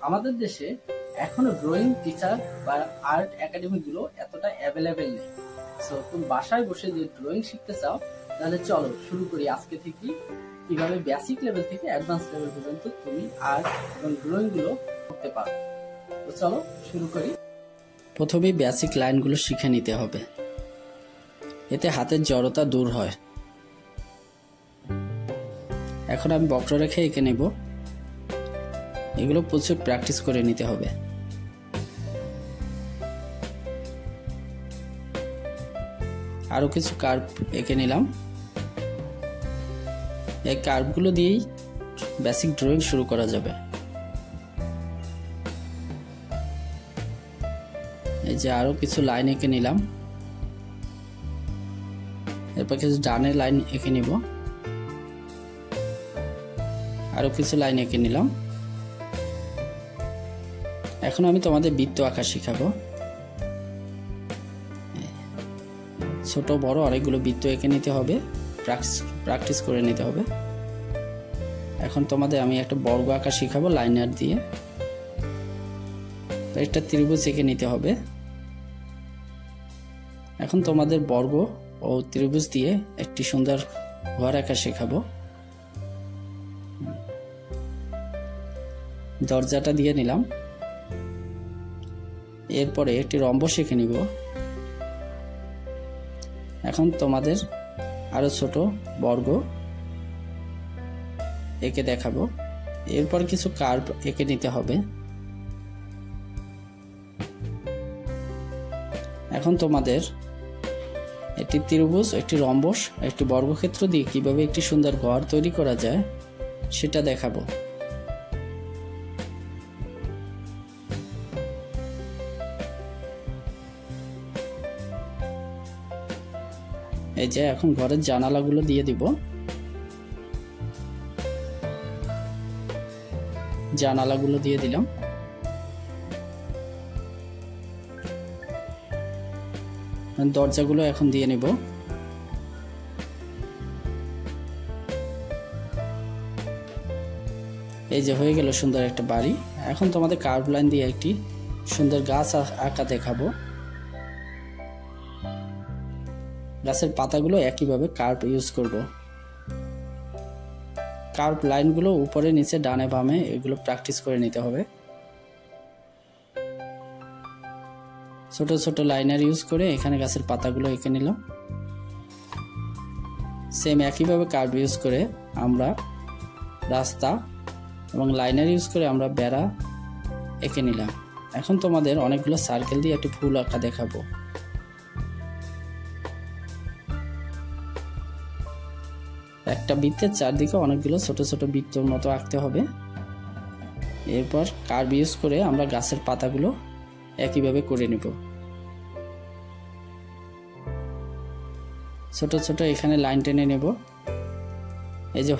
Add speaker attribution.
Speaker 1: আমাদের দেশে এখনো ড্রয়িং টিচার বা আর্ট একাডেমি গুলো এতটা অ্যাভেলেবেল নেই। সো তুমি বাসায় বসে যে ড্রয়িং শিখতে চাও, তাহলে চলো শুরু করি আজকে থেকে কিভাবে বেসিক লেভেল থেকে অ্যাডভান্স লেভেল পর্যন্ত তুমি আর্ট এবং ড্রয়িং গুলো করতে পারো। তো চলো শুরু করি। প্রথমেই বেসিক লাইনগুলো শিখে নিতে হবে, এতে হাতের জড়তা দূর হয়। এখন আমি বক্ররেখা এঁকে নেব। এগুলো প্রচুর প্র্যাকটিস করে নিতে হবে। আরো কিছু কার্ভ এঁকে নিলাম। এই কার্ভগুলো দিয়েই বেসিক ড্রয়িং শুরু করা যাবে। এই যে আরো কিছু লাইন এঁকে নিলাম। এরপর কিছু ডানের লাইন এঁকে নিব। আরো কিছু লাইন এঁকে নিলাম। এখন আমি তোমাদের বৃত্ত আঁকা শিখাবো। ছোট বড় অনেকগুলো বৃত্ত এঁকে নিতে হবে, প্র্যাকটিস করে নিতে হবে। এখন তোমাদের আমি একটা বর্গ আঁকা শিখাবো লাইনার দিয়ে। একটা ত্রিভুজ এঁকে নিতে হবে। এখন তোমাদের বর্গ ও ত্রিভুজ দিয়ে একটি সুন্দর ঘর আঁকা শেখাবো। দরজাটা দিয়ে নিলাম। এরপরে একটি রম্বস এঁকে নিব। এখন তোমাদের আরো ছোট বর্গ এঁকে দেখাবো। এরপর কিছু কার্ভ এঁকে নিতে হবে। এখন তোমাদের একটি ত্রিভুজ, একটি রম্বস, একটি বর্গক্ষেত্র দিয়ে কিভাবে একটি সুন্দর ঘর তৈরি করা যায় সেটা দেখাবো। এই যে এখন ঘরের জানালাগুলো দিয়ে দিব। জানালাগুলো দিয়ে দিলাম। দরজাগুলো এখন দিয়ে নিব। এই যে হয়ে গেল সুন্দর একটা বাড়ি। এখন তোমাদের কার্ভ লাইন দিয়ে একটি সুন্দর গাছ আঁকা দেখাবো। গাছের পাতাগুলো একইভাবে কার্ভ ইউজ করব। কার্ভ লাইনগুলো উপরে নিচে ডানে বামে এগুলো প্র্যাকটিস করে নিতে হবে। ছোট ছোট লাইনার ইউজ করে এখানে গাছের পাতাগুলো এঁকে নিলাম। সেম একইভাবে কার্ভ ইউজ করে আমরা রাস্তা এবং লাইনার ইউজ করে আমরা বেড়া এঁকে নিলাম। এখন তোমাদের অনেকগুলো সার্কেল দিয়ে একটি ফুল আঁকা দেখাবো। একটা বৃত্তের চারদিকে অনেকগুলো ছোট ছোট বৃত্তর মতো আঁকতে হবে। এরপর কার্ভ ইউজ করে আমরা গাছের পাতাগুলো একইভাবে করে নেব। ছোট ছোট এখানে লাইন টেনে নেব। এই যে